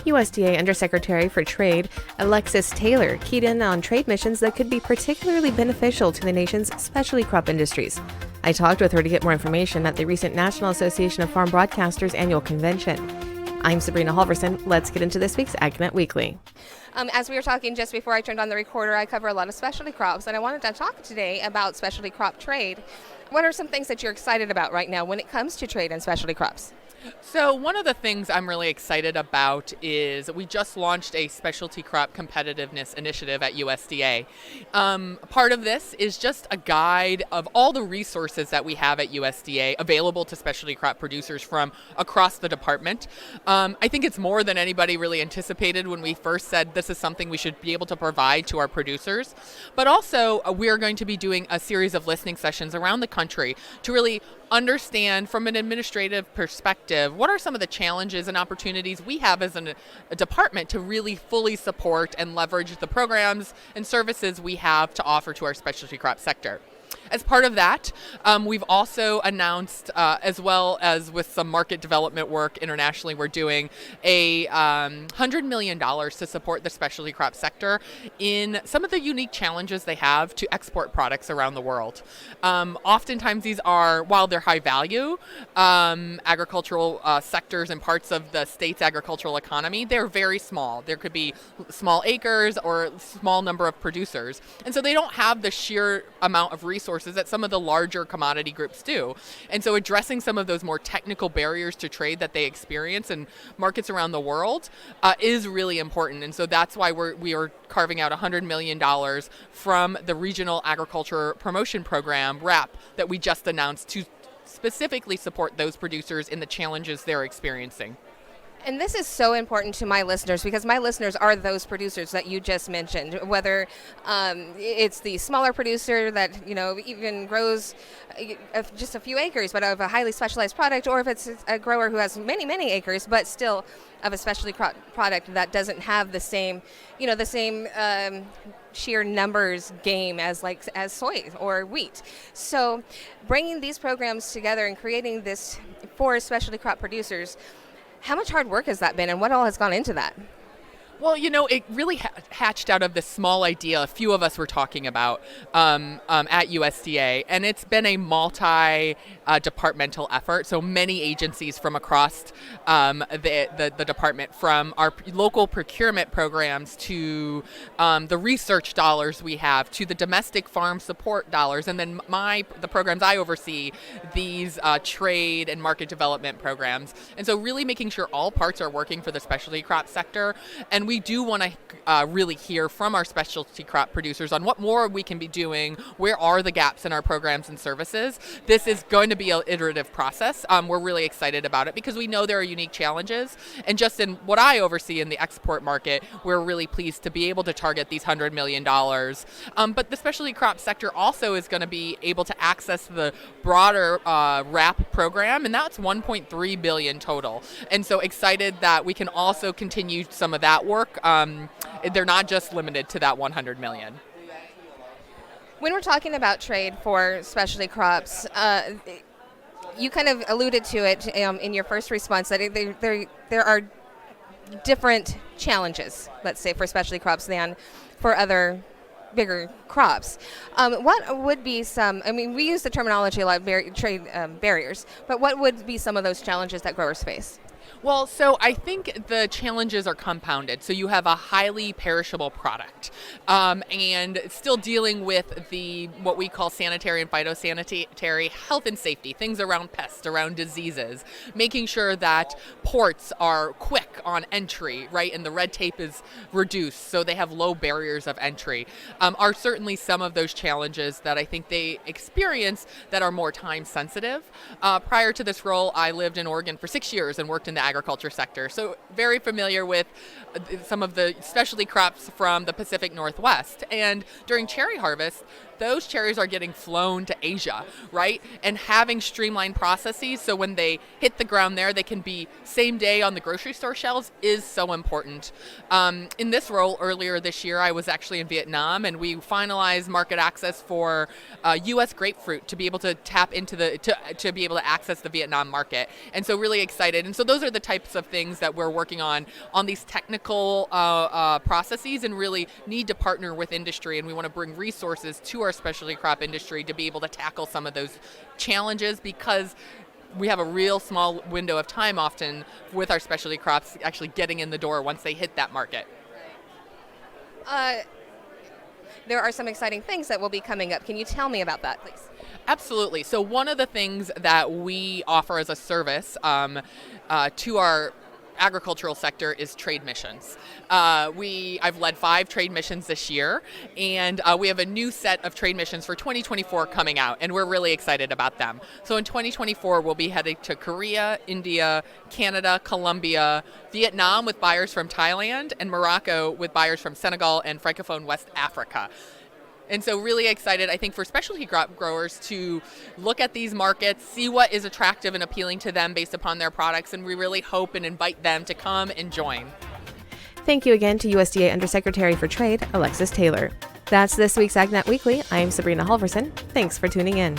USDA Undersecretary for Trade Alexis Taylor keyed in on trade missions that could be particularly beneficial to the nation's specialty crop industries. I talked with her to get more information at the recent National Association of Farm Broadcasters annual convention. I'm Sabrina Halvorson. Let's get into this week's AgNet Weekly. As we were talking just before I turned on the recorder, I cover a lot of specialty crops, and I wanted to talk today about specialty crop trade. What are some things that you're excited about right now when it comes to trade and specialty crops? So one of the things I'm really excited about is we just launched a specialty crop competitiveness initiative at USDA. Part of this is just a guide of all the resources that we have at USDA available to specialty crop producers from across the department. I think it's more than anybody really anticipated when we first said this is something we should be able to provide to our producers. But also we are going to be doing a series of listening sessions around the country to really understand from an administrative perspective what are some of the challenges and opportunities we have as a department to really fully support and leverage the programs and services we have to offer to our specialty crop sector. As part of that, we've also announced, as well as with some market development work internationally, we're doing a $100 million to support the specialty crop sector in some of the unique challenges they have to export products around the world. Oftentimes these are, while they're high value, agricultural sectors and parts of the state's agricultural economy, they're very small. There could be small acres or small number of producers. And so they don't have the sheer amount of resources that some of the larger commodity groups do. And so addressing some of those more technical barriers to trade that they experience in markets around the world is really important. And so that's why we are carving out $100 million from the Regional Agriculture Promotion Program, RAP, that we just announced to specifically support those producers in the challenges they're experiencing. And this is so important to my listeners because my listeners are those producers that you just mentioned, whether it's the smaller producer that, even grows just a few acres, but of a highly specialized product, or if it's a grower who has many, many acres, but still of a specialty product that doesn't have the same sheer numbers game as soy or wheat. So bringing these programs together and creating this for specialty crop producers, how much hard work has that been, and what all has gone into that? Well, it really hatched out of this small idea a few of us were talking about at USDA, and it's been a multi-departmental effort. So many agencies from across the department, from our local procurement programs to the research dollars we have, to the domestic farm support dollars, and then the programs I oversee, these trade and market development programs. And so really making sure all parts are working for the specialty crop sector. And we do want to really hear from our specialty crop producers on what more we can be doing, where are the gaps in our programs and services. This is going to be an iterative process. We're really excited about it because we know there are unique challenges. And just in what I oversee in the export market, we're really pleased to be able to target these $100 million. But the specialty crop sector also is going to be able to access the broader RAP program, and that's $1.3 billion total. And so excited that we can also continue some of that work. They're not just limited to that $100 million. When we're talking about trade for specialty crops, you kind of alluded to it in your first response that there are different challenges, let's say, for specialty crops than for other bigger crops. What would be we use the terminology a lot, trade barriers, but what would be some of those challenges that growers face? Well, so I think the challenges are compounded. So you have a highly perishable product, and still dealing with what we call sanitary and phytosanitary health and safety, things around pests, around diseases, making sure that ports are quick on entry, right, and the red tape is reduced so they have low barriers of entry, are certainly some of those challenges that I think they experience that are more time sensitive. Prior to this role, I lived in Oregon for 6 years and worked in the agriculture sector, so very familiar with some of the specialty crops from the Pacific Northwest. And during cherry harvest, those cherries are getting flown to Asia, right? And having streamlined processes so when they hit the ground there, they can be same day on the grocery store shelves is so important. In this role earlier this year, I was actually in Vietnam, and we finalized market access for U.S. grapefruit to be able to tap into to be able to access the Vietnam market. And so really excited. And so those are the types of things that we're working on these technical processes, and really need to partner with industry. And we want to bring resources to our specialty crop industry to be able to tackle some of those challenges, because we have a real small window of time often with our specialty crops actually getting in the door once they hit that market. There are some exciting things that will be coming up. Can you tell me about that, please? Absolutely. So one of the things that we offer as a service to our agricultural sector is trade missions. I've led 5 trade missions this year, and we have a new set of trade missions for 2024 coming out, and we're really excited about them. So in 2024, we'll be heading to Korea, India, Canada, Colombia, Vietnam with buyers from Thailand, and Morocco with buyers from Senegal and Francophone West Africa. And so really excited, I think, for specialty crop growers to look at these markets, see what is attractive and appealing to them based upon their products, and we really hope and invite them to come and join. Thank you again to USDA Undersecretary for Trade, Alexis Taylor. That's this week's AgNet Weekly. I'm Sabrina Halvorson. Thanks for tuning in.